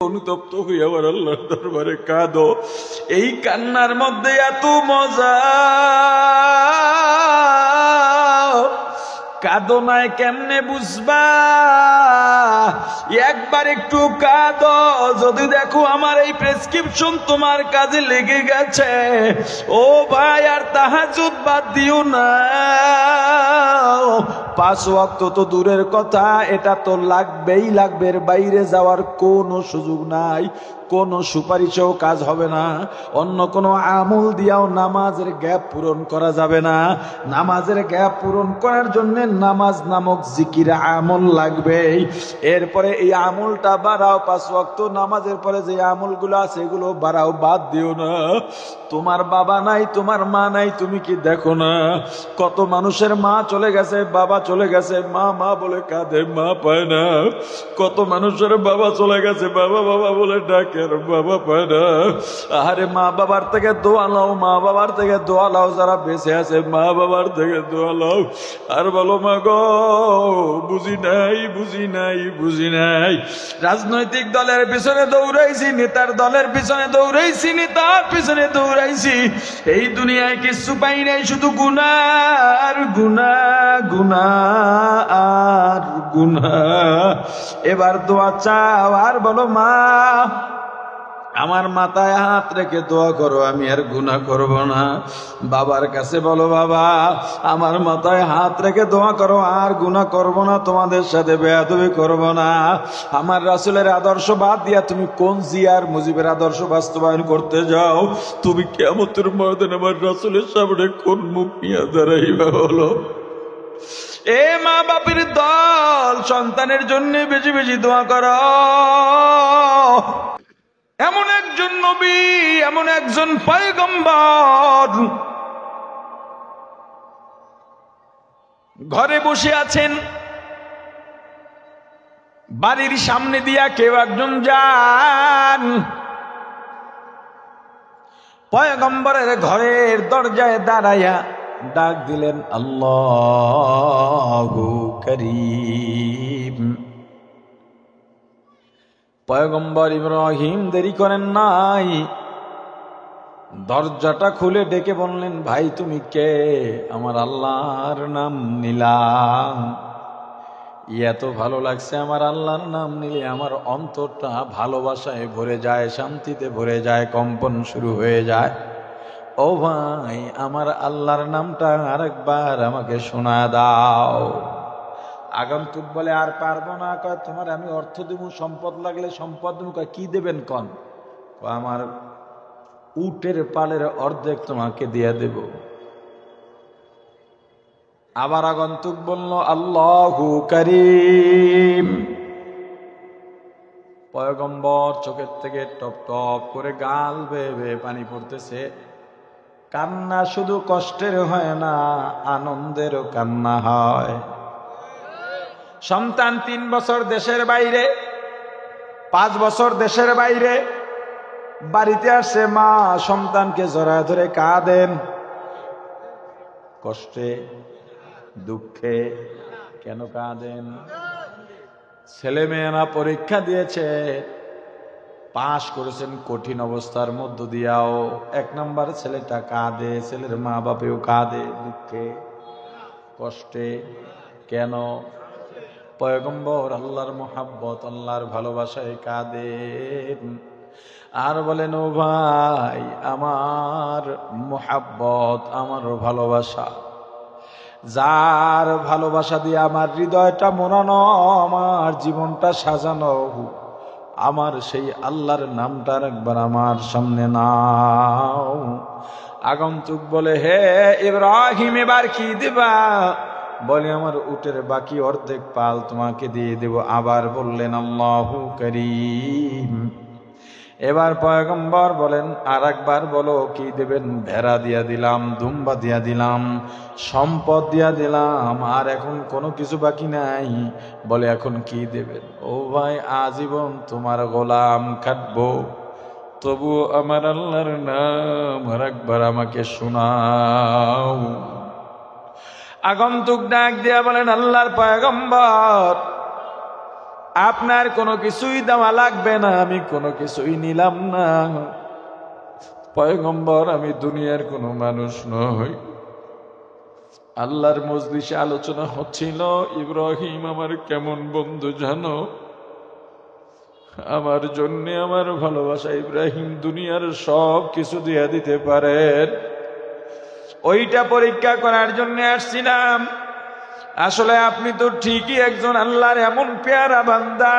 অনুতপ্ত হয়ে আবার আল্লাহর দরবারে কাঁদো। এই কান্নার মধ্যে এত মজা, কাঁদো নাই কেমনে বুঝবা? একবার একটু কাঁদো, যদি দেখো আমার এই প্রেসক্রিপশন তোমার কাজে লেগে গেছে, ও ভাই আর তাহাজ্জুদ বাদ দিও না। 5 ওয়াক্ত তো দূরের কথা, এটা তো লাগবেই লাগবে, এর বাইরে যাওয়ার কোনো সুযোগ নাই, কোনো সুপারিশেও কাজ হবে না। অন্য কোনো আমল দিয়াও নামাজের গ্যাপ পূরণ করা যাবে না। নামাজের গ্যাপ পূরণ করার জন্য নামাজ নামক জিকির আমল লাগবে। এরপরে এই আমলটা বাড়াও, 5 ওয়াক্ত নামাজের পরে যে আমলগুলো আছে এগুলো বাড়াও, বাদ দিও না। তোমার বাবা নাই, তোমার মা নাই, তুমি কি দেখো না কত মানুষের মা চলে গেছে, বাবা চলে গেছে, মা মা বলে কাঁদে, মা পায় না। কত মানুষের বাবা চলে গেছে, বাবা বাবা বলে ডাকে, বাবা পায় না। আরে মা বাবার থেকে দোয়া লাও, মা বাবার থেকে দোয়া লাও, যারা বেঁচে আছে মা বাবার থেকে দোয়া লাও, আর বলো মা গো বুঝি নাই, বুঝি নাই, বুঝি নাই। রাজনৈতিক দলের পিছনে দৌড়াইছি, নেতার দলের পিছনে দৌড়াইছি, নেতার পিছনে দৌড়াইছি, এই দুনিয়ায় কিছু পাই নাই, শুধু গুনাহ আর গুনাহ, গুনাহ আর গুনাহ। এবার দোয়া চাও আর বলো মা আমার মাথায় হাত রেখে দোয়া করো, আমি আর গুনাহ করব না। বাবার কাছে বলো বাবা আমার মাথায় হাত রেখে দোয়া করো, আর গুনাহ করব না, তোমাদের সাথে বেয়াদবি করব না। আমার রাসূলের আদর্শ বাদ দিয়া তুমি কোন জিয়ার মুজিবের আদর্শ বাস্তবায়ন করতে যাও? তুমি কিয়ামতের ময়দানে আমার রাসূলের সামনে কোন মুখ নিয়ে দাঁড়াইবা বলো? এ মা বাপের দল, সন্তানের জন্য বেশি বেশি দোয়া করো। এমন একজন নবী, এমন একজন পয়গম্বর ঘরে বসে আছেন, বাড়ির সামনে দিয়া কেউ একজন যান, পয়গম্বরের ঘরের দরজায় দাঁড়াইয়া ডাক দিলেন আল্লাহু করিম। পয়গম্বর ইব্রাহিম দেরি করেন নাই, দরজাটা খুলে ডেকে বললেন ভাই তুমি কে? আমার আল্লাহর নাম নিলাম। এত ভালো লাগছে আমার আল্লাহর নাম নিলে, আমার অন্তরটা ভালোবাসায় ভরে যায়, শান্তিতে ভরে যায়, কম্পন শুরু হয়ে যায়। ও ভাই আমার আল্লাহর নামটা আরেকবার আমাকে শোনা দাও। আগন্তুক বলে আর পারবো না, কয় তোমার আমি অর্থ দেবো, সম্পদ লাগলে সম্পদ দেবো। কয় কি দেবেন কন? আমার উটের পালের অর্ধেক তোমাকে দিয়ে দেব। আবার আগন্তুক বলল আল্লাহু করিম। পয়গম্বর চোখের থেকে টপ টপ করে গাল বেয়ে বেয়ে পানি পড়তেছে। কান্না শুধু কষ্টের হয় না, আনন্দেরও কান্না হয়। সন্তান 3 বছর দেশের বাইরে, 5 বছর দেশের বাইরে, বাড়িতে আসে মা সন্তানকে জড়ায় ধরে কাঁদেন, কষ্টে দুঃখে। কেন কাঁদেন? ছেলে মেয়েরা পরীক্ষা দিয়েছে, পাশ করেছেন কঠিন অবস্থার মধ্য দিয়াও। 1 নম্বর ছেলেটা কাঁদে, ছেলের মা বাপেও কাঁদে, দুঃখে কষ্টে। কেন? পয়গম্বর আল্লাহর মোহাব্বত, আল্লাহর ভালোবাসায় কাঁদেন আর বলেন ও ভাই আমার মোহাব্বত, আমার ভালোবাসা, যার ভালোবাসা দিয়ে আমার হৃদয়টা মোড়ানো, আমার জীবনটা সাজানো, আমার সেই আল্লাহর নামটা একবার আমার সামনে নাও। আগন্তুক বলে হে ইব্রাহিম এবার কি দিবা? বলে আমার উটের বাকি অর্ধেক পাল তোমাকে দিয়ে দেব। আবার বললেন আল্লাহু করিম। এবার পয়গম্বর বলেন আর একবার বলো কি দেবেন? ভেড়া দিয়া দিলাম, দুম্বা দিয়া দিলাম, সম্পদ দিয়া দিলাম, আর এখন কোনো কিছু বাকি নাই। বলে এখন কি দেবেন? ও ভাই আজীবন তোমার গোলাম খাটবো, তবু আমার আল্লাহর নাম আর একবার আমাকে শোনাও। আগন্তুক ডাক দিয়া বলেন আল্লাহর পয়গম্বর আপনার কোনো কিছুই দেওয়া লাগবে না, আমি কোনো কিছুই নিলাম না। পয়গম্বর, আমি দুনিয়ার কোনো মানুষ নই। আল্লাহর মজলিসে আলোচনা হচ্ছিল, ইব্রাহিম আমার কেমন বন্ধু জানো, আমার জন্য আমার ভালোবাসা ইব্রাহিম দুনিয়ার সব কিছু দিয়ে দিতে পারেন। ওইটা পরীক্ষা করার জন্য আসছিলাম। আসলে আপনি তো ঠিকই একজন আল্লাহর এমন পেয়ারা বান্দা,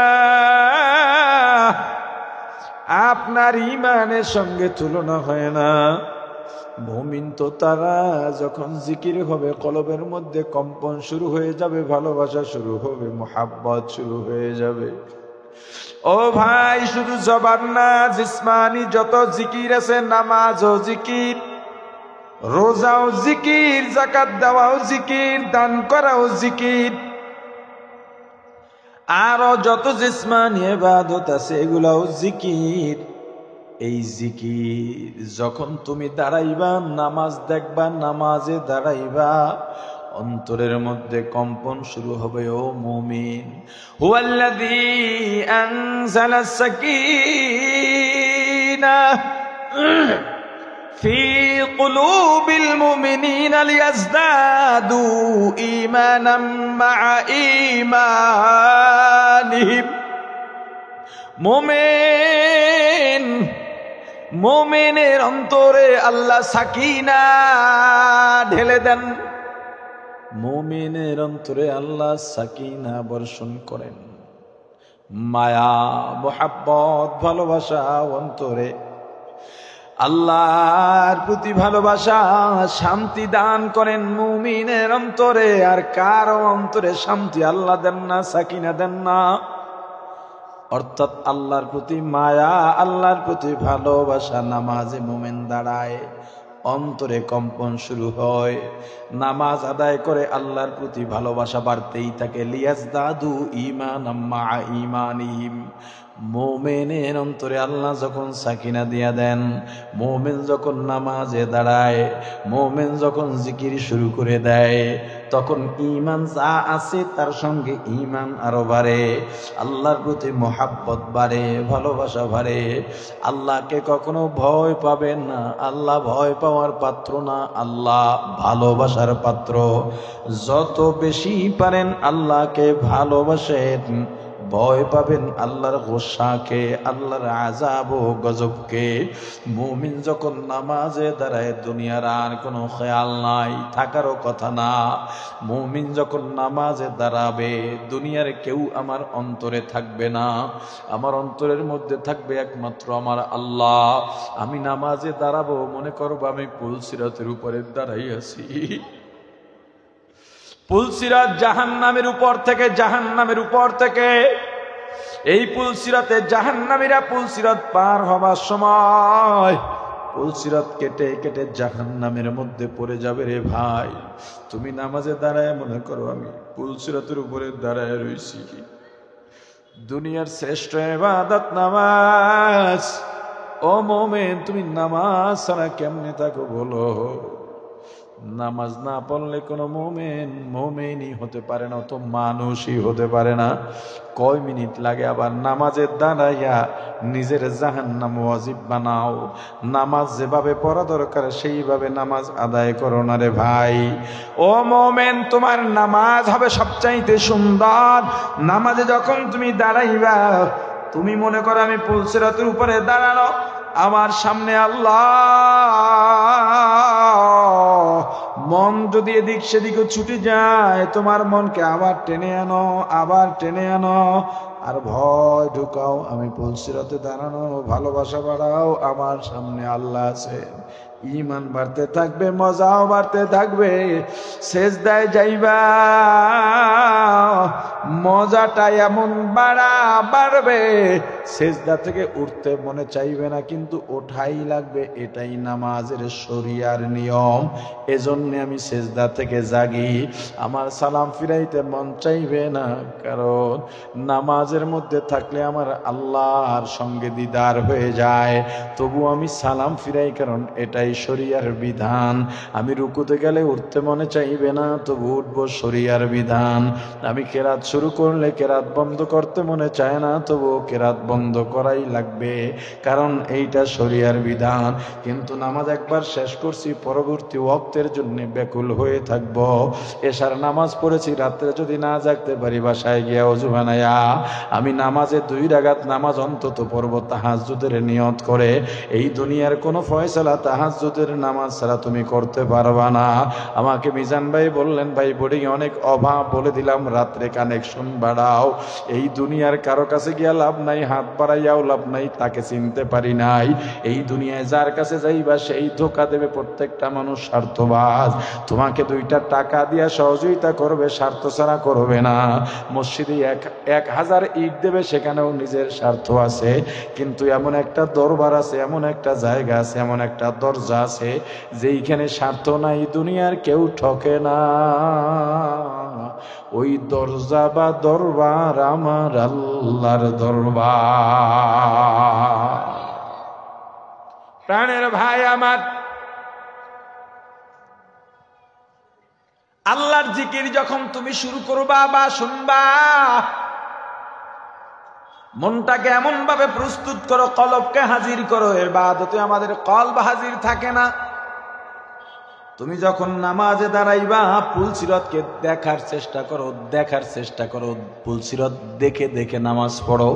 আপনার ঈমানের সঙ্গে তুলনা হয় না। মুমিন তো তারা যখন জিকির হবে কলবের মধ্যে কম্পন শুরু হয়ে যাবে, ভালোবাসা শুরু হবে, মোহাব্বত শুরু হয়ে যাবে। ও ভাই, শুধু জবান না, জিসমানি যত জিকির আছে, নামাজও জিকির, রোজাও জিকির, যাকাত দেওয়াও জিকির, দান করাও জিকির, আরো যত জিসমানি ইবাদত আছে এগুলাও জিকির। এই জিকির যখন তুমি দাঁড়াইবা, নামাজ দেখবা, নামাজে দাঁড়াইবা, অন্তরের মধ্যে কম্পন শুরু হবে। ও মুমিন, হুয়াল্লাযী আনজালাস সাকিনাহ ফি কুলুবিল মুমিনিনা লিয়াজদাদু ঈমানাম মা'a ঈমানিহিম। মুমিন, মুমিনের অন্তরে আল্লাহ সাকিনা ঢেলে দেন। মুমিনের অন্তরে আল্লাহ সাকিনা বর্ষণ করেন। মায়া, মোহাব্বত, ভালোবাসা অন্তরে, আল্লাহর প্রতি ভালোবাসা, শান্তি দান করেন মুমিনের অন্তরে। আর কারো অন্তরে শান্তি আল্লাহ দেন না, সাকিনা দেন না। অর্থাৎ আল্লাহর প্রতি মায়া, আল্লাহর প্রতি ভালোবাসা, নামাজে মুমিন দাঁড়ায়, অন্তরে কম্পন শুরু হয়। নামাজ আদায় করে আল্লাহর প্রতি ভালোবাসা বাড়তেই থাকে। লিয়াজদাদু ঈমানাম মা'a ঈমানিহিম। মুমিনের অন্তরে আল্লাহ যখন সাকিনা দিয়া দেন, মুমিন যখন নামাজে দাঁড়ায়, মুমিন যখন জিকির শুরু করে দেয়, তখন ঈমান যা আছে তার সঙ্গে ঈমান আরো বাড়ে, আল্লাহর প্রতি মোহাব্বত বাড়ে, ভালোবাসা বাড়ে। আল্লাহকে কখনো ভয় পাবেন না। আল্লাহ ভয় পাওয়ার পাত্র না, আল্লাহ ভালোবাসার পাত্র। যত বেশি পারেন আল্লাহকে ভালোবাসেন, ভয় পাবেন আল্লাহর গোসাকে, আল্লাহর আযাব ও গজবকে। মুমিন যখন নামাজে দাঁড়ায়, দুনিয়ার আর কোনো খেয়াল নাই, থাকারও কথা না। মুমিন যখন নামাজে দাঁড়াবে, দুনিয়ার কেউ আমার অন্তরে থাকবে না। আমার অন্তরের মধ্যে থাকবে একমাত্র আমার আল্লাহ। আমি নামাজে দাঁড়াবো, মনে করবো আমি পুলসিরাতের উপরে দাঁড়াই আছি। পুলসিরাত জাহান্নামের উপর থেকে, জাহান্নামের উপর থেকে। এই পুলসিরাতে জাহান্নামীরা পুলসিরাত পার হবার সময় পুলসিরাত কেটে কেটে জাহান্নামের মধ্যে পড়ে যাবে। রে ভাই, তুমি নামাজে দাঁড়ায় মনে করো আমি পুলসিরাতের উপরে দাঁড়ায় রইছি। দুনিয়ার শ্রেষ্ঠ ইবাদত নামাজ। ও মুমিন, তুমি নামাজ ছাড়া কেমনে থাকো বলো? নামাজ না পড়লে কোনো মুমিনই হতে পারে না, তো মানুষই হতে পারে না। কয় মিনিট লাগে আবার নামাজের দাঁড়াইয়া নিজের জাহান্নাম ওয়াজিব বানাও। নামাজ যেভাবে পড়া দরকার সেইভাবে নামাজ আদায় করো না রে ভাই। ও মুমিন, তোমার নামাজ হবে সবচাইতে সুন্দর। নামাজে যখন তুমি দাঁড়াইবা, তুমি মনে করো আমি পুলসিরাতের উপরে দাঁড়ানো, আমার সামনে আল্লাহ। মন যদি এদিক সেদিকে ছুটে যায়, তোমার মনকে আবার টেনে আনো, আবার টেনে আনো, আর ভয় ঢুকাও আমি পুলসিরাতে দাঁড়ানো। ভালোবাসা বাড়াও, আমার সামনে আল্লাহ আছে। ঈমান বাড়তে থাকবে, মজাও বাড়তে থাকবে। সেজদায় যাইবা, মজাটা এমন বাড়বে, সেজদা থেকে উঠতে মনে চাইবে না, কিন্তু ওঠাই লাগবে। এটাই নামাজের শরিয়ার নিয়ম। এজন্য আমি সেজদা থেকে জাগি, আমার সালাম ফিরাইতে মন চাইবে না, কারণ নামাজের মধ্যে থাকলে আমার আল্লাহর সঙ্গে দিদার হয়ে যায়। তবু আমি সালাম ফিরাই, কারণ এটাই এটাই শরিয়ার বিধান। আমি রুকুতে গেলে উঠতে মনে চাইবে না, তবু উঠবো, শরিয়ার বিধান। আমি কেরাত শুরু করলে কেরাত বন্ধ করতে মনে চায় না, তবু কেরাত বন্ধ করাই লাগবে, কারণ এইটা শরিয়ার বিধান। কিন্তু নামাজ একবার শেষ করছি, পরবর্তী ওয়াক্তের জন্য ব্যাকুল হয়ে থাকবো। এশার নামাজ পড়েছি, রাত্রে যদি না জাগতে পারি বাসায় গিয়া ওযু বানায়া আমি নামাজে 2 রাকাত নামাজ অন্তত পড়ব তাহাজ্জুদের নিয়ত করে। এই দুনিয়ার কোনো ফয়সালা তাহাজ্জুদের নামাজ ছাড়া তুমি করতে পারবা না। আমাকে মিজান ভাই বললেন, ভাই বোর্ডিং অনেক অভাব, বলে দিলাম রাত্রে কানেকশন বাড়াও। এই দুনিয়ার কারো কাছে গিয়া লাভ নাই, হাত বাড়াইয়াও লাভ নাই, তাকে চিনতে পারি নাই। এই দুনিয়ায় যার কাছে যাইবা সেই ধোঁকা দেবে। প্রত্যেকটা মানুষ স্বার্থবাজ। তোমাকে 2টা টাকা দিয়া সহযোগিতা করবে, স্বার্থ ছাড়া করবে না। মসজিদে 1000 ইট দেবে, সেখানেও নিজের স্বার্থ আছে। কিন্তু এমন একটা দরবার আছে, এমন একটা জায়গা আছে, এমন একটা দরজা আছে যেইখানে স্বার্থ নাই, দুনিয়ার কেউ ঠকে না। ওই দরজা বা দরবার আমার আল্লাহর দরবার। প্রাণের ভাই আমার, আল্লাহর জিকির যখন তুমি শুরু করবা বা শুনবা, মনটাকে এমন ভাবে প্রস্তুত করো, কলবকে হাজির করো। ইবাদতে আমাদের কলব হাজির থাকে না। তুমি যখন নামাজে দাঁড়াইবা, পুলসিরতকে দেখার চেষ্টা করো, দেখার চেষ্টা করো। পুলসিরত দেখে দেখে নামাজ পড়ো।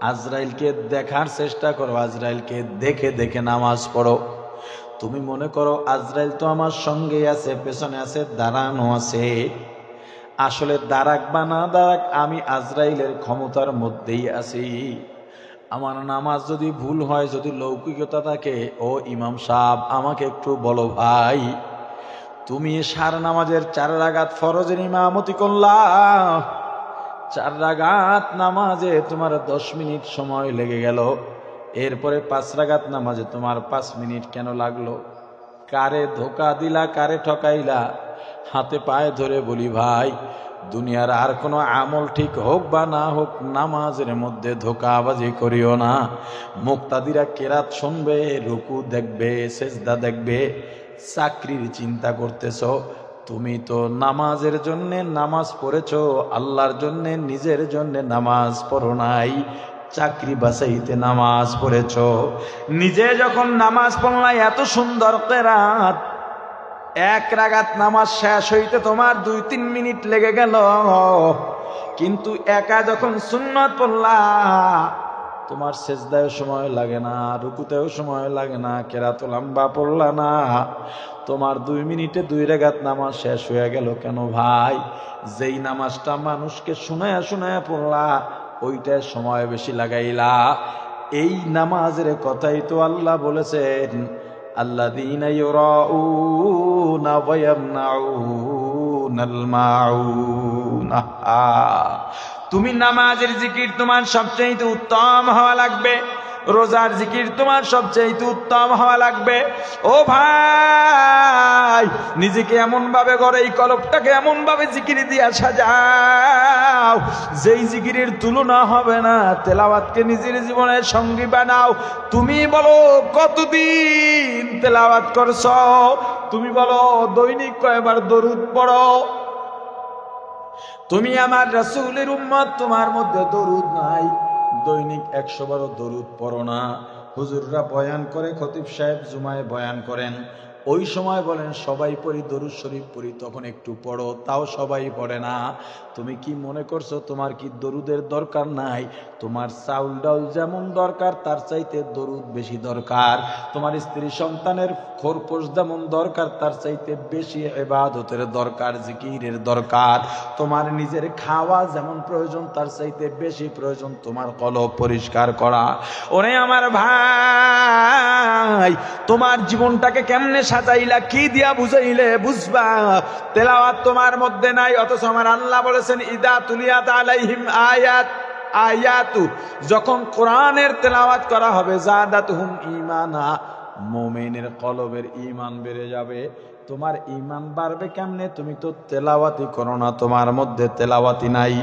আজরাইলকে দেখার চেষ্টা করো, আজরাইলকে দেখে দেখে নামাজ পড়ো। তুমি মনে করো আজরাইল তো আমার সঙ্গে আছে, পেছনে আছে, দাঁড়ানো আছে। আসলে দাঁড়াক বা না দাঁড়াক, আমি আজরাইলের ক্ষমতার মধ্যেই আছি। আমার নামাজ যদি ভুল হয়, যদি লৌকিকতা থাকে, ও ইমাম সাহেব আমাকে একটু বলো ভাই, তুমি সার নামাজের 4 রাকাত ফরজের ইমামতি করলা, 4 রাকাত নামাজে তোমার 10 মিনিট সময় লেগে গেল। এরপরে 5 রাকাত নামাজে তোমার 5 মিনিট কেন লাগলো? কারে ধোকা দিলা, কারে ঠকাইলা? হাতে পায়ে ধরে বলি ভাই, দুনিয়ার আর কোনো আমল ঠিক হোক বা না হোক, নামাজের মধ্যে ধোকাবাজি করিও না। মুক্তাদিরা কেরাত শুনবে, রুকু দেখবে, সেজদা দেখবে, চাকরির চিন্তা করতেছ। তুমি তো নামাজের জন্য নামাজ পড়েছো, আল্লাহর জন্য, নিজের জন্য নামাজ পড়ো নাই। চাকরি বাঁচাইতে নামাজ পড়েছ। নিজে যখন নামাজ পড়লা, এত সুন্দর কেরাত, 1 রাকাত নামাজ শেষ হইতে তোমার 2-3 মিনিট লেগে গেল। কিন্তু একা যখন সুন্নত পড়লা, তোমার সেজদায়ও সময় লাগে না, রুকুতেও সময় লাগে না, কেরাত লম্বা পড়লা না, তোমার 2 মিনিটে 2 রাকাত নামাজ শেষ হয়ে গেল। কেন ভাই? যেই নামাজটা মানুষকে শোনায়া শোনায়া পড়লা, ওইটায় সময় বেশি লাগাইলা। এই নামাজের কথাই তো আল্লাহ বলেছেন, আল্লাযীনা ইউরাউনা ওয়া ইয়ামনাউনাল মাউন। তুমি নামাজের জিকির তোমার সবচেয়ে উত্তম হওয়া লাগবে, রোজার জিকির তোমার সবচেয়ে উত্তম হওয়া লাগবে। ও ভাই, নিজেকে এমন ভাবে গড়ে, এই কলবটাকে এমন ভাবে জিকির দিয়া সাজাও, যেই জিকিরের তুলনা হবে না। তেলাওয়াতকে নিজের জীবনের সঙ্গী বানাও। তুমি বলো কতদিন তেলাওয়াত করছো? তুমি বলো দৈনিক কয়বার দরুদ পড়ো? তুমি আমার রাসূলের উম্মত, তোমার মধ্যে দরুদ নাই। দৈনিক 100 বারও দরুদ পড়ো না। হুজুররা বয়ান করে, খতিব সাহেব জুমায় বয়ান করেন, ওই সময় বলেন সবাই পড়ি, দরুদ শরীফ পড়ি, তখন একটু পড়ো, তাও সবাই পড়ে না। তুমি কি মনে করছো তোমার কি দরুদের দরকার নাই? তোমার চাউল ডাউল যেমন দরকার, তার চাইতে দরুদ বেশি দরকার। তোমার স্ত্রী সন্তানের খোরপোশ যেমন দরকার, তার চাইতে বেশি ইবাদতের দরকার, জিকিরের দরকার। তোমার নিজের খাওয়া যেমন প্রয়োজন, তার চাইতে বেশি প্রয়োজন তোমার কলব পরিষ্কার করা। ওরে আমার ভাই, তোমার জীবনটাকে কেমনে সাজাইলা, কি দিয়া বুঝাইলে বুঝবা? তেলাওয়াত তোমার মধ্যে নাই, অথচ আমার আল্লাহ বলেছেন, ইদা তুলিয়াত আলাইহিম আয়াতু, যখন কোরআনের তেলাওয়াত করা হবে, জাদাতুহুম ঈমানা, মুমিনের কলবের ঈমান বেড়ে যাবে। তোমার ঈমান বাড়বে কেমনে? তুমি তো তেলাওয়াতই করো না, তোমার মধ্যে তেলাওয়াতই নাই।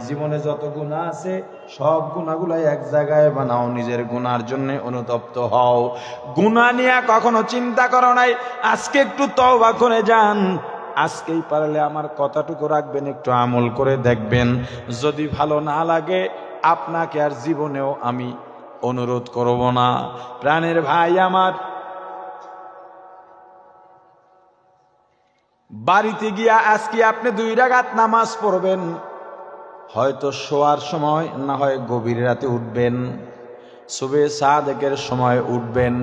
জীবনে যত গুনাহ আছে সব গুনাহগুলাই এক জায়গায় বানাও, নিজের গুনার জন্য অনুতপ্ত হও। গুনাহ নিয়ে কখনো চিন্তা করো নাই, আজকে একটু তওবা করে যান। আজকেই পারলে আমার কথাটুকু রাখবেন, একটু আমল করে দেখবেন। যদি ভালো না লাগে আপনাকে আর জীবনেও আমি অনুরোধ করব না। প্রাণের ভাই আমার, বাড়িতে গিয়া আজকে আপনি 2 রাকাত নামাজ পড়বেন, হয়তো শোয়ার সময় না হয় গভীর রাতে উঠবেন, সুবে সাদেকের সময় উঠবেন,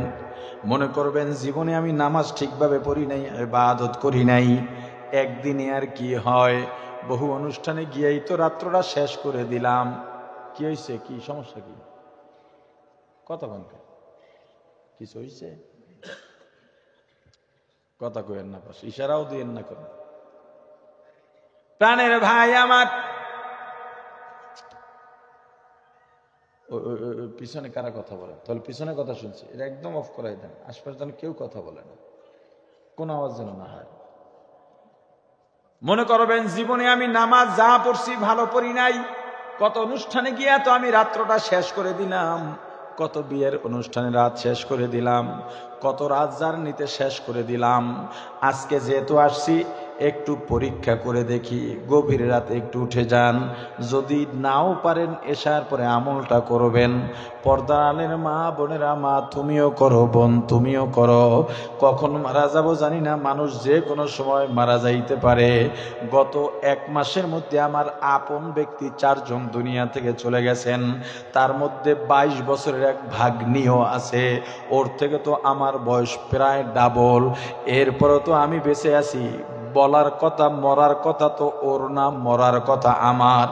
মনে করবেন জীবনে আমি নামাজ ঠিকভাবে পড়ি নাই, ইবাদত করি নাই। একদিনে আর কি হয়, বহু অনুষ্ঠানে গিয়েই তো রাত্রটা শেষ করে দিলাম। কি হয়েছে, কি সমস্যা, কি কথা বলেন, কিছু হয়েছে? কথা কইেন না, পাশে ইশারাও দিয়েন না করেন। প্রাণের ভাই আমার, পিছনে কারা কথা বলে? তাহলে পিছনে কথা শুনছি, এটা একদম অফ করাই দেন, আশপাশে যেন কেউ কথা বলে না, কোন আওয়াজ যেন না হয়। মনে করবেন জীবনে আমি নামাজ যা পড়ছি ভালো পড়ি নাই, কত অনুষ্ঠানে গিয়া তো আমি রাত্রটা শেষ করে দিলাম, কত বিয়ের অনুষ্ঠানে রাত শেষ করে দিলাম, কত রাত জার্নিতে শেষ করে দিলাম। আজকে যেহেতু আসছি একটু পরীক্ষা করে দেখি, গভীর রাতে একটু উঠে যান। যদি নাও পারেন এশার পরে আমলটা করবেন। পর্দার আলের মা বোনেরা, মা তুমিও করো, বোন তুমিও করো। কখন মারা যাব জানি না, মানুষ যে কোনো সময় মারা যাইতে পারে। গত 1 মাসের মধ্যে আমার আপন ব্যক্তি 4 জন দুনিয়া থেকে চলে গেছেন, তার মধ্যে 22 বছরের এক ভাগ্নিও আছে। ওর থেকে তো আমার বয়স প্রায় ডাবল, এরপরও তো আমি বেঁচে আছি। বলার কথা, মরার কথা তো ওর না, মরার কথা আমার,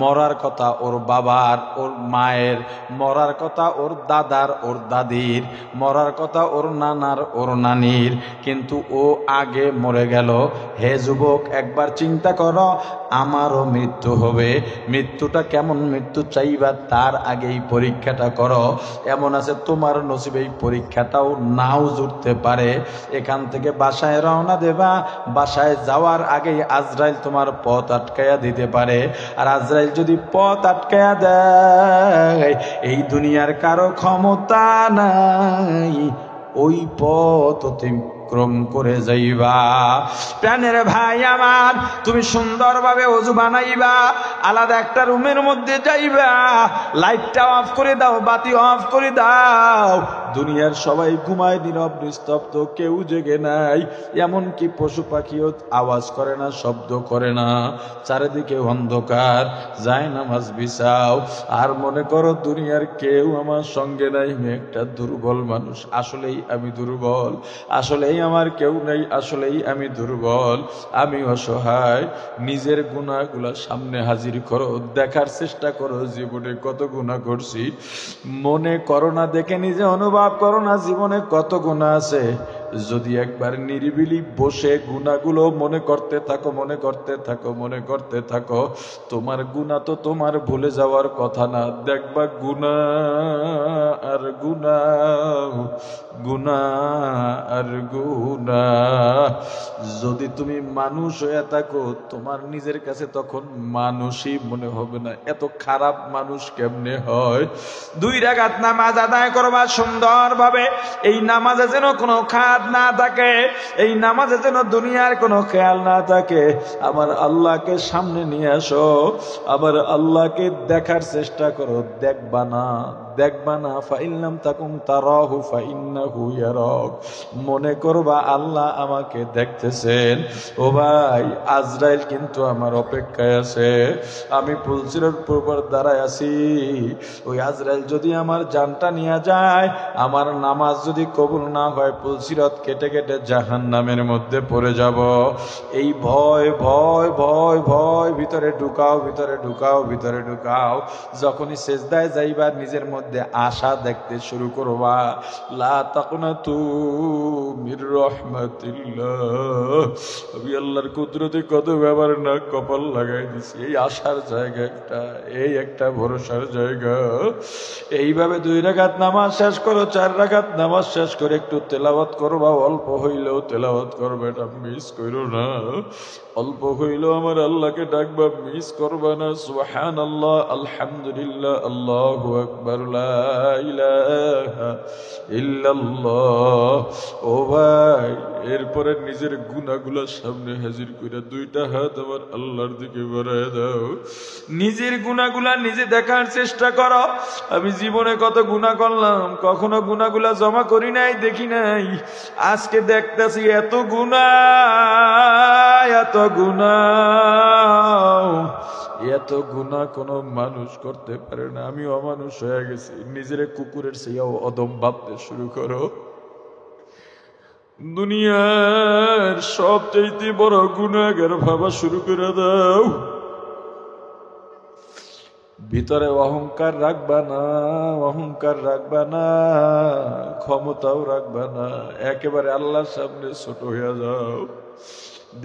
মরার কথা ওর বাবার, ওর মায়ের, মরার কথা ওর দাদার, ওর দাদির, মরার কথা ওর নানার, ওর নানির, কিন্তু ও আগে মরে গেল। হে যুবক, একবার চিন্তা করো, আমারও মৃত্যু হবে। মৃত্যুটা কেমন মৃত্যু চাইবা, তার আগেই পরীক্ষাটা করো। এমন আছে তোমার নসিবে এই পরীক্ষাটাও নাও জুটতে পারে। এখান থেকে বাসায় রওনা দেবা, বাসায় যাওয়ার আগেই আজরাইল তোমার পথ আটকায়া দিতে পারে। আর আজরাইল যদি পথ আটকায়া দেয়, এই দুনিয়ার কারো ক্ষমতা নাই ওই পথ অতিক্রম করে যাইবা। প্রাণের ভাই আমার, তুমি সুন্দরভাবে ওযু বানাইবা, আলাদা একটা রুমের মধ্যে যাইবা, লাইটটা অফ করে দাও, বাতি অফ করে দাও। দুনিয়ার সবাই ঘুমায়, নীরব নিস্তব্ধ, কেউ জেগে নাই। এমনকি পশু পাখিও আওয়াজ করে না, শব্দ করে না, চারিদিকে অন্ধকার। যায় নামাজ বিছাও, আর মনে করো দুনিয়ার কেউ আমার সঙ্গে নাই, আমি একটা দুর্বল মানুষ, আসলেই আমি দুর্বল, আসলেই আমার কেউ নেই, আসলেই আমি দুর্বল, আমি অসহায়। নিজের গুনাহগুলা সামনে হাজির করো, দেখার চেষ্টা করো জীবনে কত গুনাহ করছি। মনে করো না, দেখে নিজে অনুভব করো না জীবনে কত গুনাহ আছে। যদি একবার নিরিবিলি বসে গুনাহগুলো মনে করতে থাকো, মনে করতে থাকো, মনে করতে থাকো, তোমার গুনাহ তো তোমার ভুলে যাওয়ার কথা না। দেখবা গুনাহ আর গুনাহ, গুনাহ আর গুনাহ। যদি তুমি মানুষ হয়ে থাকো, তোমার নিজের কাছে তখন মানুষই মনে হবে না। এত খারাপ মানুষ কেমনে হয়? 2 রাকাত নামাজ আদায় করবা সুন্দরভাবে। এই নামাজে যেন কোনো খাত না থাকে, এই নামাজে যেন দুনিয়ার কোনো খেয়াল না থাকে। আমার আল্লাহকে সামনে নিয়ে আসো, আবার আল্লাহকে দেখার চেষ্টা করো। দেখবা না, দেখবা না, ফাইল্লাম তাকুম তারাহু ফাইন্নাহু ইয়ারাক। মনে করবা আল্লাহ আমাকে দেখতেছেন। ও ভাই, আজরাইল কিন্তু আমার অপেক্ষায় আছে। আমি পুলসিরাত পূর্বর দাঁড়ায় আছি। ওই আজরাইল যদি আমার জানটা নিয়ে যায়, আমার নামাজ যদি কবুল না হয়, পুলসিরাত কেটে কেটে জাহান্নামের মধ্যে পড়ে যাব। এই ভয় ভয় ভয় ভয় ভিতরে ঢুকাও, ভিতরে ঢুকাও, ভিতরে ঢুকাও। যখনই সেজদায় যাইবার নিজের মধ্যে আশা আশা দেখতে শুরু করবা। লা তাকনাতু মির রাহমাতিল্লাহ। আমি আল্লাহর কুদরতে কত ব্যাপার না কপাল লাগাই দিছি। এই আশার জায়গা একটা, এই একটা ভরসার জায়গা। এইভাবে 2 রাকাত নামাজ শেষ করো, 4 রাকাত নামাজ শেষ করে একটু তেলাওয়াত করবা। অল্প হইলেও তেলাওয়াত করবে, এটা মিস করো না। অল্প হইলেও আমার আল্লাহকে ডাকবা, মিস করবা না। সুবহানাল্লাহ, আলহামদুলিল্লাহ, আল্লাহু আকবার, লা ইলাহা ইল্লাল্লাহ। ও ভাই, এরপরে নিজের গুনাহগুলো সামনে হাজির করে 2টা হাত আমার আল্লাহর দিকে বাড়ায় দাও। নিজের গুনাহগুলা নিজে দেখার চেষ্টা করো। আমি জীবনে কত গুনাহ করলাম, কখনো গুনাহগুলা জমা করি নাই, দেখি নাই। আজকে দেখতেছি এত গুনাহ, এত গুনাহ, এত গুনাহ কোনো মানুষ করতে পারে না। আমি অমানুষ হয়ে গেছি। নিজের কুকুরের চেয়েও অদম ভাবতে শুরু করো। দুনিয়ার সবচেয়ে বড় গুনাহগার ভাবা শুরু করে দাও। ভিতরে অহংকার রাখবা না, অহংকার রাখবা না, ক্ষমতাও রাখবা না। একেবারে আল্লাহর সামনে ছোট হয়ে যাও।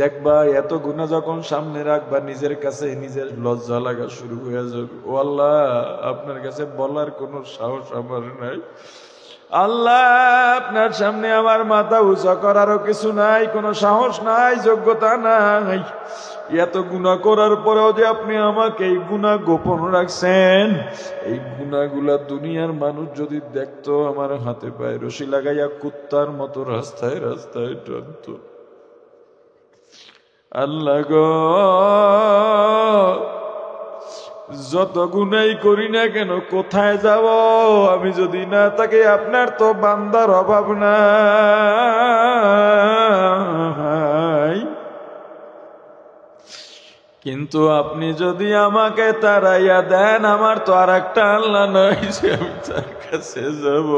দেখবা এত গুনাহ যখন সামনে রাখবা, নিজের কাছে নিজের লজ্জা লাগা শুরু হয়ে যাবে। ও আল্লাহ, আপনার কাছে বলার কোনো সাহস আমার নাই। আল্লাহ, আপনার সামনে আমার মাথা উঁচা করারও কিছু নাই, কোনো সাহস নাই, যোগ্যতা নাই। এত গুনাহ করার পরেও যে আপনি আমাকে এই গুনাহ গোপন রাখছেন, এই গুনাহগুলা দুনিয়ার মানুষ যদি দেখতো, আমার হাতে পায়ে রশি লাগাইয়া কুত্তার মতো রাস্তায় রাস্তায় টানতো। আল্লাহ গো, যত গুনাই করি না কেন, কোথায় যাব আমি যদি না থাকি? আপনার তো বান্দার অভাব নাই, কিন্তু আপনি যদি আমাকে তাড়াইয়া দেন, আমার তো আর একটা আল্লাহ নাই যে আমি তার কাছে যাব।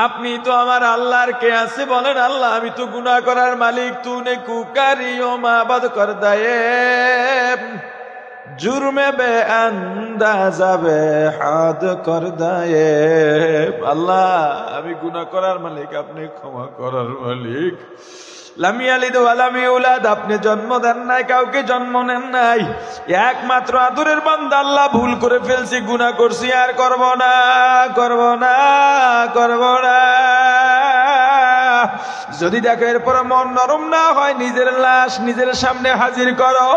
আপনি তো আমার আল্লাহর কে আছে বলেন? আল্লাহ, আমি তো গুনাহ করার মালিক। তুনে কুকারিও মাবাদ কর দায়ে জুরমে বে আন্দাজা বে হাদ কর দায়ে। আল্লাহ, আমি গুনাহ করার মালিক, আপনি ক্ষমা করার মালিক। লাম ইয়ালিদ ওয়া লাম ইউলাদ, আপনি জন্ম দেন নাই, কাউকে জন্ম নেন নাই। একমাত্র আদরের বান্দা আল্লাহ, ভুল করে ফেলছি, গুনাহ করছি, আর করব না, করব না, করব না। যদি দেখো এরপর মন নরম না হয়, নিজের লাশ নিজের সামনে হাজির করো,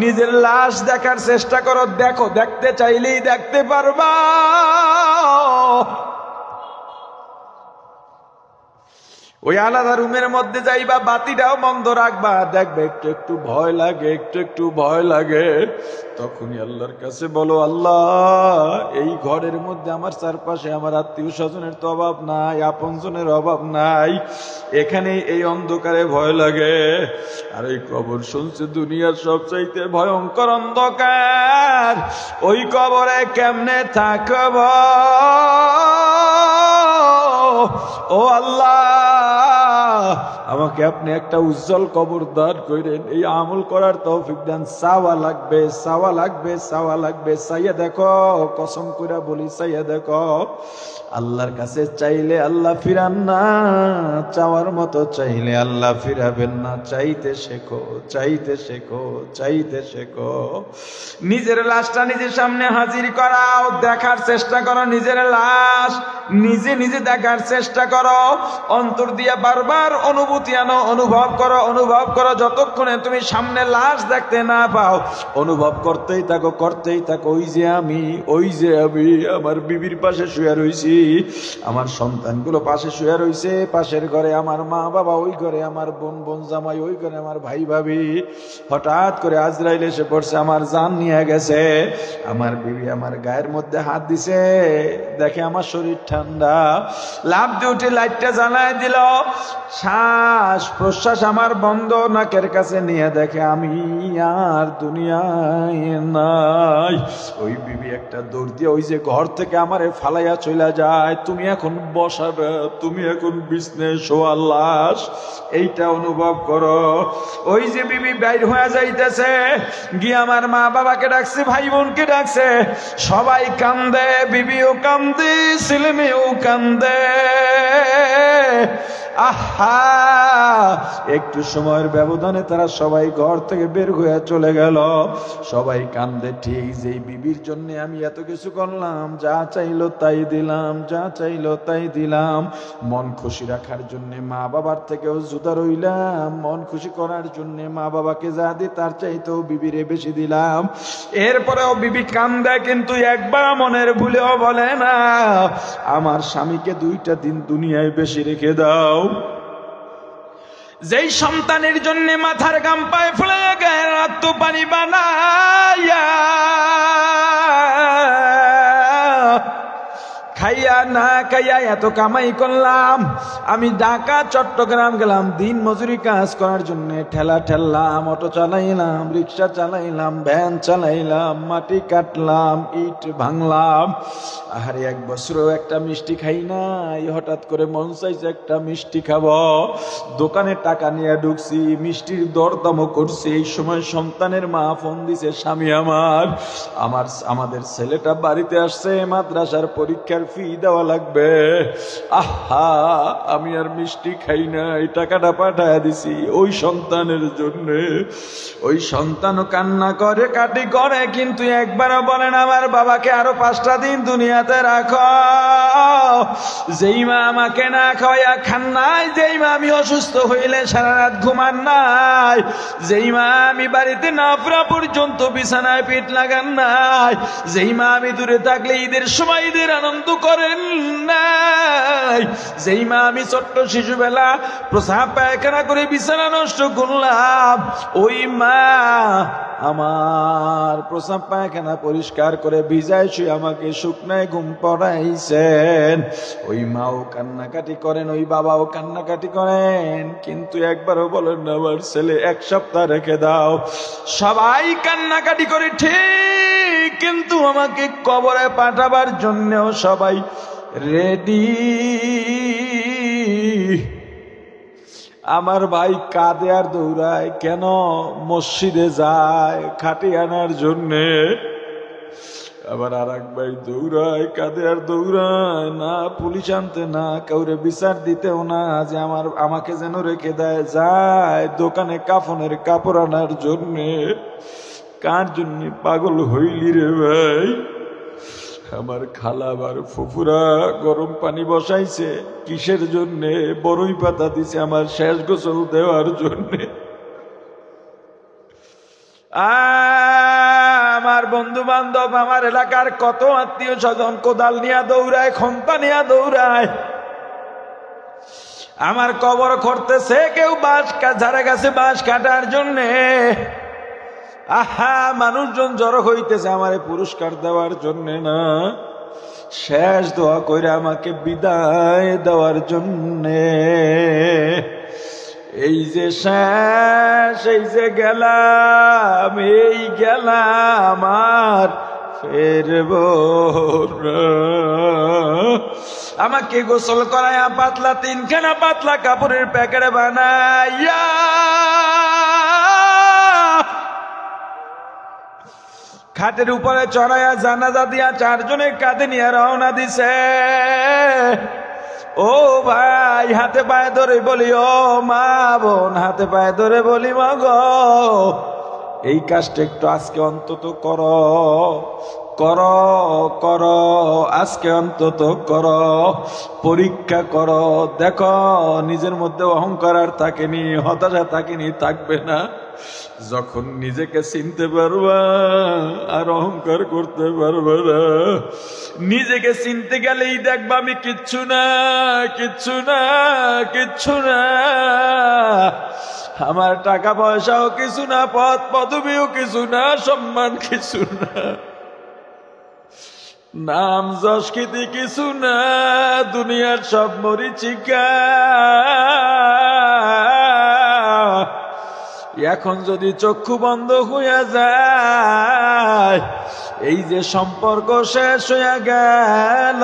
নিজের লাশ দেখার চেষ্টা করো। দেখো, দেখতে চাইলেই দেখতে পারবা। ওই আলাদা রুমের মধ্যে যাইবা, বাতিটাও বন্ধ রাখবা, দেখবে একটু একটু ভয় লাগে, একটু একটু ভয় লাগে। তখনই আল্লাহর কাছে বলো, আল্লাহ, এই ঘরের মধ্যে আমার চারপাশে আমার আত্মীয় স্বজনের তো অভাব নাই, আপনজনের অভাব নাই, এখানে এই অন্ধকারে ভয় লাগে। আর এই কবর শুনছে দুনিয়ার সবচাইতে ভয়ঙ্কর অন্ধকার। ওই কবরে কেমনে থাকব? ও আল্লাহ, আমাকে আপনি একটা উজ্জ্বল কবর দান করেন। এই আমল করার তৌফিক দেন। চাওয়া লাগবে, চাওয়া লাগবে, চাওয়া লাগবে। চাইয়া দেখো, কসম করে বলি, চাইয়া দেখো। আল্লাহর কাছে চাইলে আল্লাহ ফিরান না, চাওয়ার মতো চাইলে আল্লাহ ফিরাবেন না। চাইতে শেখো, চাইতে শেখো, চাইতে শেখো। নিজের লাশটা নিজের সামনে হাজির করাও, দেখার চেষ্টা করো। নিজের লাশ নিজে নিজে দেখার চেষ্টা করো। অন্তর দিয়ে বারবার অনুভূতি আনো, অনুভব করো, অনুভব করো। যতক্ষণে তুমি সামনে লাশ দেখতে না পাও, অনুভব করতেই থাকো, করতেই থাকো। ওই যে আমি, ওই যে আমি আমার বিবির পাশে শুয়ে রইছি, আমার সন্তানগুলো পাশে শুয়ে রইছে, পাশের ঘরে আমার মা বাবা, ওই ঘরে আমার বোন বোন জামাই, ওই ঘরে আমার ভাই ভাবি। হঠাৎ করে আজরাইল এসে পড়ছে, আমার জান নিয়ে গেছে। আমার বিবি আমার গায়ের মধ্যে হাত দিছে, দেখে আমার শরীর ঠান্ডা, লাফ দিয়ে উঠে লাইটটা জ্বালায় দিল। শ্বাস প্রশ্বাস আমার বন্ধ, নাকের কাছে নিয়ে দেখে আমি আর দুনিয়ায় নাই। ওই বিবি একটা দৌড় দিয়ে ওই যে ঘর থেকে আমারে ফালাইয়া চলে যায়, তুমি এখন বসাবে, তুমি এখন বিছনায় শোয়া লাশ, এইটা অনুভব করো। ওই যে বিবি বাইর হয়ে যাইতেছে, গিয়ে আমার মা বাবাকে ডাকছে, ভাই বোনকে ডাকছে, সবাই কান্দে, বিবিও কান্দে, ছেলে মেয়েও কান্দে। আহা, একটু সময়ের ব্যবধানে তারা সবাই ঘর থেকে বের হয়ে চলে গেল। সবাই কান্দে, ঠিক যেই বিবির জন্য আমি এত কিছু করলাম, যা চাইলো তাই দিলাম, যা চাইলো তাই দিলাম, মন খুশি রাখার জন্য মা বাবার থেকেও জুতা রইলাম, মন খুশি করার জন্য মা বাবাকে যা দি তার চাইতেও বিবিরে বেশি দিলাম। এরপরেও বিবি কান্দে, কিন্তু একবার মনের ভুলেও বলে না আমার স্বামীকে 2টা দিন দুনিয়ায় বেশি রেখে দাও। যেই সন্তানের জন্য মাথার গাম পায়ে ফেলে গায়ে রক্ত পানি বানাইয়া খাইয়া না খাইয়া এত কামাই করলাম, আমি ঢাকা চট্টগ্রাম গেলাম দিন মজুরি কাজ করার জন্য, ঠেলা ঠেললাম, অটো চালাইলাম, রিক্সা চালাইলাম, ভ্যান চালাইলাম, মাটি কাটলাম, ইট ভাঙলাম। আর 1 বছরও একটা মিষ্টি খাই নাই, হঠাৎ করে মন চাইছে একটা মিষ্টি খাবো, দোকানে টাকা নিয়ে ঢুকছি, মিষ্টির দরদামও করছি। এই সময় সন্তানের মা ফোন দিছে, স্বামী আমাদের ছেলেটা বাড়িতে আসছে, মাদ্রাসার পরীক্ষার ফি দেওয়া লাগবে। আহা, আমি আর মিষ্টি খাই না, এই টাকাটা পাঠায় দিছি ওই সন্তানের জন্য। ওই সন্তানও কান্না করে, কাটি করে, কিন্তু একবারও বলেন আমার বাবাকে আরো 5টা দিন দুনিয়াতে রাখো। যেই মা আমাকে না খাওয়াইয়া খান নাই, যেই মা আমি অসুস্থ হইলে সারা রাত ঘুমান নাই, যেই মা আমি বাড়িতে না ফেরা পর্যন্ত বিছানায় পিঠ লাগান নাই, যেই মা আমি দূরে থাকলে ঈদের সময় ঈদের আনন্দ করেন নাই, যেই মা আমি ছোট্ট শিশুবেলা প্রসাব পায়খানা করে বিছানা নষ্ট করলাম, ওই মা আমার প্রসাব পায়খানা পরিষ্কার করে ভিজায় শুয়ে আমাকে শুকনায় ঘুম পড়াইছেন। ওই মাও কান্নাকাটি করেন, ওই বাবাও কান্নাকাটি করেন, কিন্তু একবারও বলেন না আমার ছেলে 1 সপ্তাহ রেখে দাও। সবাই কান্নাকাটি করে ঠিক, কিন্তু আমাকে কবরে পাঠাবার জন্যও সবাই রেডি। আমার ভাই কাঁদে আর দৌড়ায়, কেন? মসজিদে যায় খাটি আনার জন্যে। আবার আর এক ভাই দৌড়ায়, কাঁদে আর দৌড়ায়, না পুলিশ আনতে, না কাউরে বিচার দিতেও না, যে আমাকে যেন রেখে দেয়, যায় দোকানে কাফনের কাপড় আনার জন্যে। কার জন্য পাগল হইলি রে ভাই? আমার খালা আবার ফুফুরা গরম পানি বসাইছে, কিসের জন্যে? বড়ই পাতা দিছে আমার শেষ গোসল দেওয়ার জন্যে। আমার বন্ধু বান্ধব, আমার এলাকার কত আত্মীয় স্বজন কোদাল নিয়ে দৌড়ায়, খন্তা নিয়ে দৌড়ায়, আমার কবর করতেছে, কেউ ঝাড়া গাছে বাঁশ কাটার জন্যে। আহা, মানুষজন জড়ো হইতেছে আমারে পুরস্কার দেওয়ার জন্য না, শেষ দোয়া কইরা আমাকে বিদায় দেওয়ার জন্যে। এই যে শেষ, এই যে গেলাম, এই গেলাম আর ফেরব না। আমাকে গোসল করায়া পাতলা 3খানা পাতলা কাপড়ের প্যাকেট বানাইয়া খাটের উপরে চড়াইয়া জানাজা দিয়া 4 জনের কাঁধে নিয়ে রওনা দিছে। ও ভাই, হাতে পায়ে ধরে বলি, ও মা বোন, হাতে পায়ে ধরে বলি, মা গো, এই কাজটা একটু আজকে অন্তত করো, করো, করো, আজকে অন্তত করো, পরীক্ষা করো, দেখো নিজের মধ্যে অহংকার আর থাকেনি, হতাশা থাকেনি, থাকবে না। যখন নিজেকে চিনতে পারবা আর অহংকার করতে পারবা না। নিজেকে চিনতে গেলেই দেখবা আমি কিচ্ছু না, কিচ্ছু না, কিচ্ছু না, আমার টাকা পয়সাও কিছু না, পদ পদবীও কিছু না, সম্মান কিছু না, নাম যশ খ্যাতি কিছু না, দুনিয়ার সব মরিচিকা। এখন যদি চক্ষু বন্ধ হইয়া যায়, এই যে সম্পর্ক শেষ হইয়া গেল,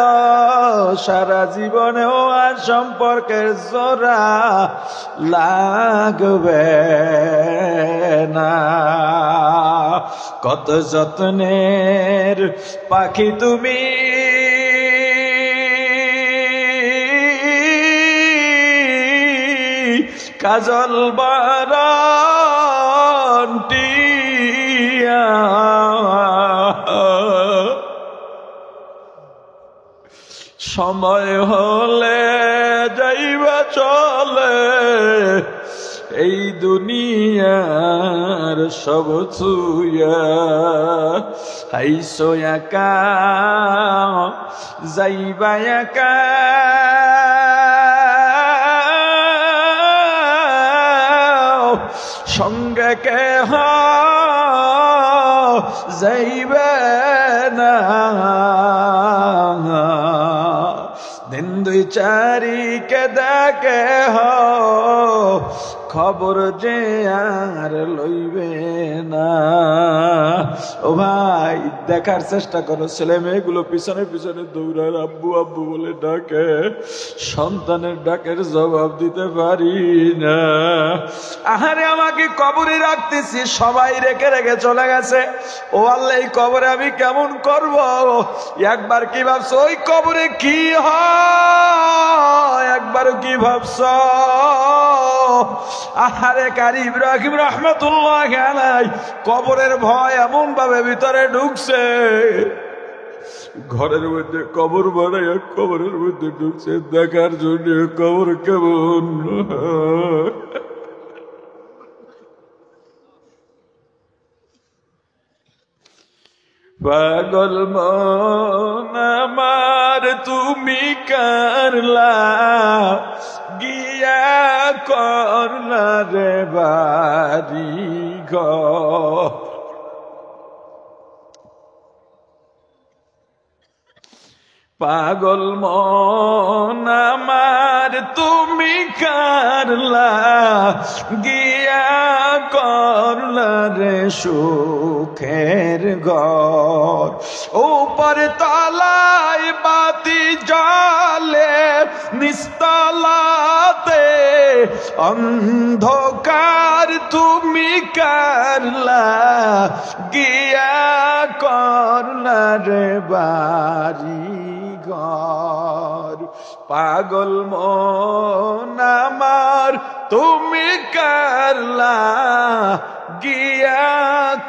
সারা জীবনেও আর সম্পর্কের জোড়া লাগবে না। কত যত্নের পাখি তুমি, কাজল বরণ টিয়া, সময় হলে যাইবা চলে, এই দুনিয়ার সব ছুঁয়া, হাইসো একা যাইবা একা, সঙ্গে কেহ যাইবে না। দিন দুই চারিকে দেখে খবর যে আর লইবে না। ও ভাই, দেখার চেষ্টা করো, ছেলে মেয়েগুলো পিছনে পিছনে দৌড়ার, আব্বু আব্বু বলে ডাকে, সন্তানের ডাকের জবাব দিতে পারি না। আহারে, আমাকে কবরে রাখতেছি, সবাই রেখে রেখে চলে গেছে। ও আল্লাহ, এই কবরে আমি কেমন করব? একবার কি ভাবছ ওই কবরে কি হয়? একবারও কি ভাবছ? আহারে কারি ইব্রাহিম রহমতুল্লাহ আলাইহি কবরের ভয় এমন ভাবে ভিতরে ঢুকছে, ঘরের মধ্যে কবর বানাইয়া কবরের মধ্যে ঢুকছে দেখার জন্য কবর কেমন। পাগল মন আমার তুমি করলা, গিয়া করলা রে বাড়ি ঘর। পাগল মন আমার তুমি করলা, গিয়া করলা রে সুখের ঘর। উপর তলায় বাতি জ্বলে, নিস্তলাতে অন্ধকার তুমি করলা, গিয়া করলা রে বাড়ি ঘর। পাগল মন আমার তুমি করলা, গিয়া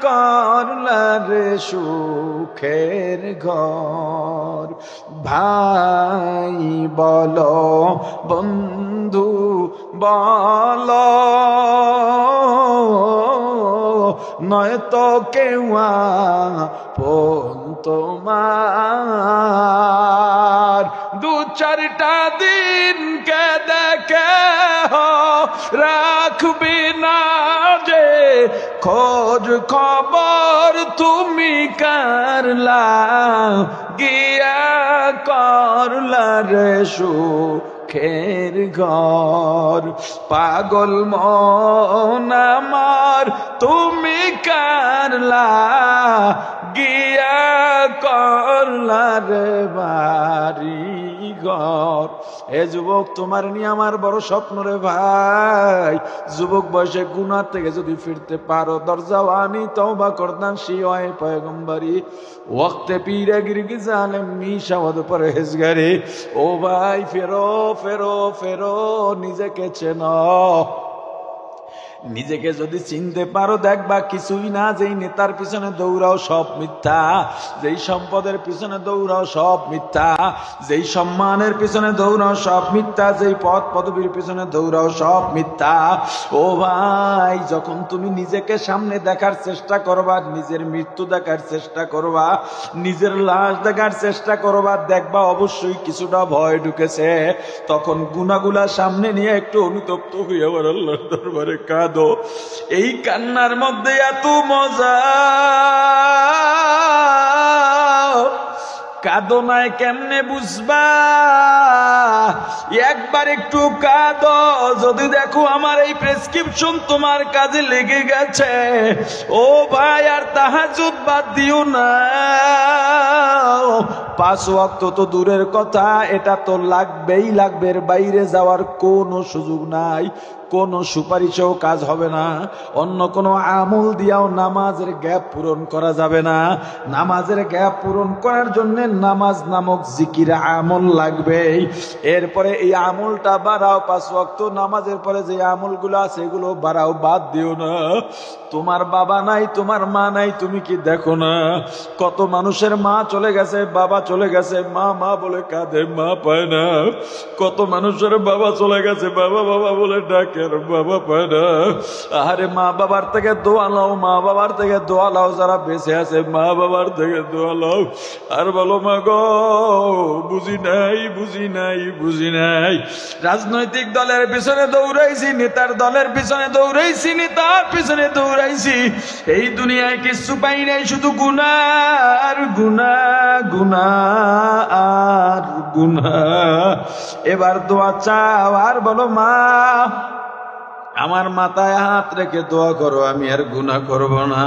করলা রে সুখের ঘর। ভাই বলো, বন্ধু বলো, নয়তো কেউ আপন তোমার। দু চারটা দিনকে দেখে রাখবি না যে, খোঁজ খবর তুমি করলা, গিয়া করলা রে সুখের ঘর। পাগল মন আমার তুমি করলা, গিয়া করলা রে বাড়ি ঘর। এ যুবক, তোমার নিয়ে আমার বড় স্বপ্ন রে ভাই। যুবক বয়সে গুনাহ থেকে যদি ফিরতে পারো, দরজাওয়ানি তওবা করদান শিওয়ে পয়গম্বরি, ওয়াক্তে পীরে গিরগি জালেম মিশাওয়াদ পরহেজগারি। ও ভাই, ফেরো ফেরো ফেরো, নিজেকে চেনো। নিজেকে যদি চিনতে পারো, দেখবা কিছুই না। যেই নেতার পিছনে দৌড়াও সব মিথ্যা, যেই সম্পদের পিছনে দৌড়াও সব মিথ্যা, যেই সম্মানের পিছনে দৌড়াও সব মিথ্যা, যেই পদ পদবীর পিছনে দৌড়াও সব মিথ্যা। ও ভাই, যখন তুমি নিজেকে সামনে দেখার চেষ্টা করবা, নিজের মৃত্যু দেখার চেষ্টা করবা, নিজের লাশ দেখার চেষ্টা করবা, দেখবা অবশ্যই কিছুটা ভয় ঢুকেছে। তখন গুনাহগুলা সামনে নিয়ে একটু অনুতপ্ত হয়ে আবার আল্লাহর দরবারে কাঁদো। এই কান্নার মধ্যে এত মজা, কাঁদো নাই কেমনে বুঝবা? একবার একটু কাঁদো, যদি দেখো আমার এই প্রেসক্রিপশন তোমার কাজে লেগে গেছে। ও ভাই, আর তাহাজ্জুদ বাদ দিও না। 5 ওয়াক্ত তো দূরের কথা, এটা তো লাগবেই লাগবে, এর বাইরে যাওয়ার কোনো সুযোগ নাই। কোন সুপারিশেও কাজ হবে না। অন্য কোনো আমল দিয়াও নামাজের গ্যাপ পূরণ করা যাবে না। নামাজের গ্যাপ পূরণ করার জন্য নামাজ নামক জিকির আমল লাগবে। এরপরে এই আমলটা বাড়াও। 5 ওয়াক্ত নামাজের পরে যে আমলগুলো আছে এগুলো বাড়াও, বাদ দিও না। তোমার বাবা নাই, তোমার মা নাই, তুমি কি দেখো না কত মানুষের মা চলে গেছে, বাবা চলে গেছে, মা মা বলে কাঁদে, মা পায় না। কত মানুষের বাবা চলে গেছে, বাবা বাবা বলে ডাকে, বাবা পায় না। আরে মা বাবার থেকে দোয়া লাও, মা বাবার থেকে দোয়া লাও। যারা বেঁচে আছে মা বাবার থেকে দোয়া লাও। আর বলো, মা গো বুঝি নাই, বুঝি নাই, বুঝি নাই। রাজনৈতিক দলের পিছনে দৌড়াইছি, নেতার দলের পিছনে দৌড়াইছি, নেতার পিছনে দৌড়াইছি, এই দুনিয়ায় কিছু পাই নাই, শুধু গুনাহ আর গুনাহ, গুনাহ আর গুনাহ। এবার দোয়া চাও আর বলো, মা আমার মাথায় হাত রেখে দোয়া করো, আমি আর গুনাহ করব না।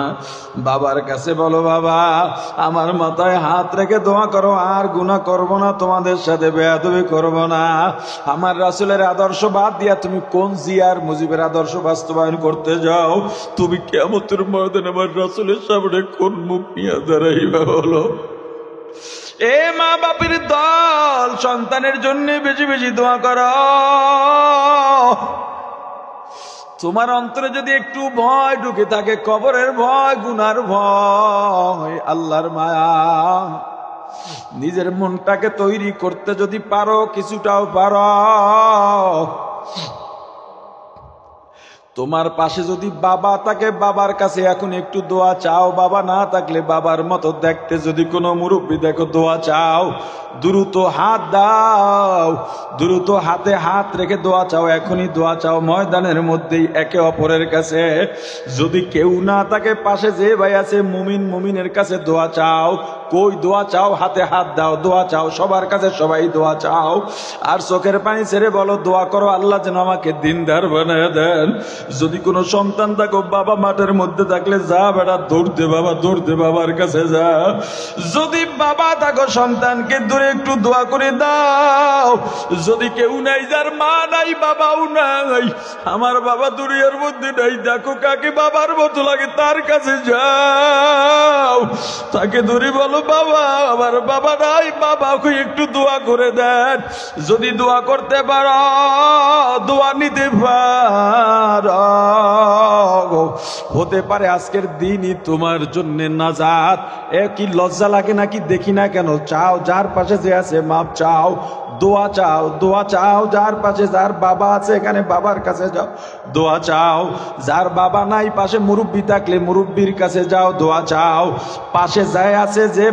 বাবার কাছে বলো, বাবা আমার মাথায় হাত রেখে দোয়া করো, আর গুনাহ করব না, তোমাদের সাথে বেয়াদবি করব না। আমার রাসূলের আদর্শ বাদ দিয়া তুমি কোন জিয়ার মুজিবের আদর্শ বাস্তবায়ন করতে যাও? তুমি কিয়ামতের ময়দানে আমার রাসূলের সামনে কোন মুখ নিয়ে দাঁড়াইবা বলো? এ মা বাপের দল, সন্তানের জন্য বেশি বেশি দোয়া করো। তোমার অন্তরে যদি একটু ভয় ঢুকে থাকে, কবরের ভয়, গুনার ভয়, আল্লাহর মায়া, নিজের মনটাকে তৈরি করতে যদি পারো, কিছুটাও পারো, তোমার পাশে যদি বাবা থাকে, বাবার কাছে এখন একটু দোয়া চাও। বাবা না থাকলে বাবার মতো দেখতে যদি কোনো মুরব্বী দেখো, দোয়া চাও। দ্রুত হাত দাও, দ্রুত হাতে হাত রেখে দোয়া চাও, এখনই দোয়া চাও ময়দানের মধ্যেই একে অপরের কাছে। যদি কেউ না থাকে পাশে, যে ভাই আছে মুমিন, মুমিনের কাছে দোয়া চাও। কই দোয়া চাও? হাতে হাত দাও, দোয়া চাও, সবার কাছে সবাই দোয়া চাও। আর চোখের পানি ছেড়ে বলো, দোয়া করো আল্লাহ যেন আমাকে দিনদার বানায় দেন। যদি কোনো সন্তান থাকো, বাবা মাঠের মধ্যে থাকলে যা বেটা দৌড়তে, বাবা দৌড়তে বাবার কাছে যা। যদি বাবা থাকো, সন্তানকে দূরে একটু দোয়া করে দাও। যদি কেউ নাই, যার মা নাই, বাবাও নাই, আমার বাবা দুনিয়ার মধ্যে নাই, দেখো কাকে বাবার মতো লাগে, তার কাছে যাও, তাকে ধরে বলো, বাবা আমার বাবা নাই, বাবাকে একটু দোয়া করে দেন। যদি দোয়া করতে পারো, দোয়া নিতে পারো, হতে পারে আজকের দিনই তোমার জন্য নাজাত। এ কি লজ্জা লাগে নাকি? দেখি না কেন? চাও, যার পাশে যে আছে মাপ চাও, দোয়া চাও, দোয়া চাও। যার পাশে যার বাবা আছে, এখানে বাবার কাছে যাও, দোয়া চাও। যার বাবা নাই, পাশে মুরব্বী থাকলে মুরব্বীর কাছে যাও, দোয়া চাও। পাশে যায় আছে যে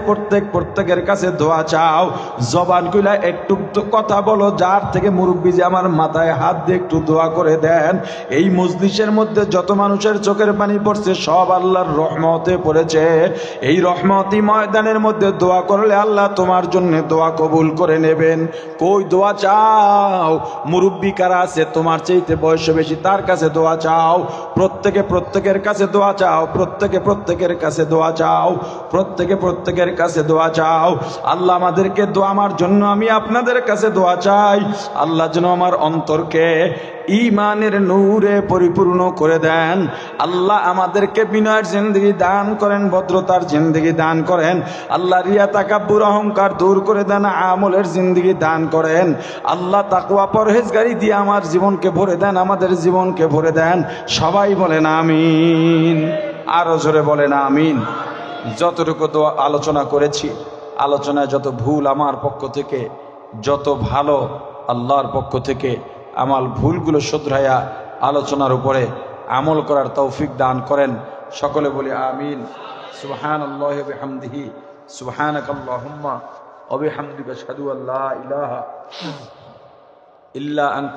প্রত্যেকের কাছে দোয়া চাও। জবান খুলে একটু কথা বলো, যার থেকে মুরব্বী যে আমার মাথায় হাত দিয়ে একটু দোয়া করে দেন। এই মজলিসের মধ্যে যত মানুষের চোখের পানি পড়ছে, সব আল্লাহর রহমতে পড়েছে। এই রহমতি ময়দানের মধ্যে দোয়া করলে আল্লাহ তোমার জন্য দোয়া কবুল করে নেবেন। কই দোয়া চাও? মুরব্বী কারা আছে তোমার চাইতে বয়সে বেশি, তার কাছে দোয়া চাও। প্রত্যেকের কাছে দোয়া চাও, প্রত্যেকের কাছে দোয়া চাও, প্রত্যেকের কাছে দোয়া চাও। আল্লাহ আমাদেরকে দোয়া, আমার জন্য আমি আপনাদের কাছে দোয়া চাই, আল্লাহ যেন আমার অন্তরকে ঈমানের নূরে পরিপূর্ণ করে দেন। আল্লাহ আমাদেরকে বিনয়ের জিন্দেগি দান করেন, ভদ্রতার জিন্দেগি দান করেন। আল্লাহ রিয়া তাকাব্বুর অহংকার দূর করে দেন, আমলের জিন্দেগি দান করেন। আল্লাহ তাকওয়া পরহেজগারি দিয়ে আমার জীবনকে ভরে দেন, আমাদের জীবনকে ভরে দেন। সবাই বলেন আমিন। আরো জোরে বলেন আমিন। যতটুকু তো আলোচনা করেছি, আলোচনায় যত ভুল আমার পক্ষ থেকে, যত ভালো আল্লাহর পক্ষ থেকে, আমার ভুলগুলো শুধরাইয়া আলোচনার উপরে আমল করার তৌফিক দান করেন। সকলে বলি আমিন। সুবহানাল্লাহি ওয়া বিহামদিহি, সুবহানাকাল্লাহুম্মা ওয়া বিহামদিকা আশহাদু আল্লা ইলাহা ইল্লা আনতা।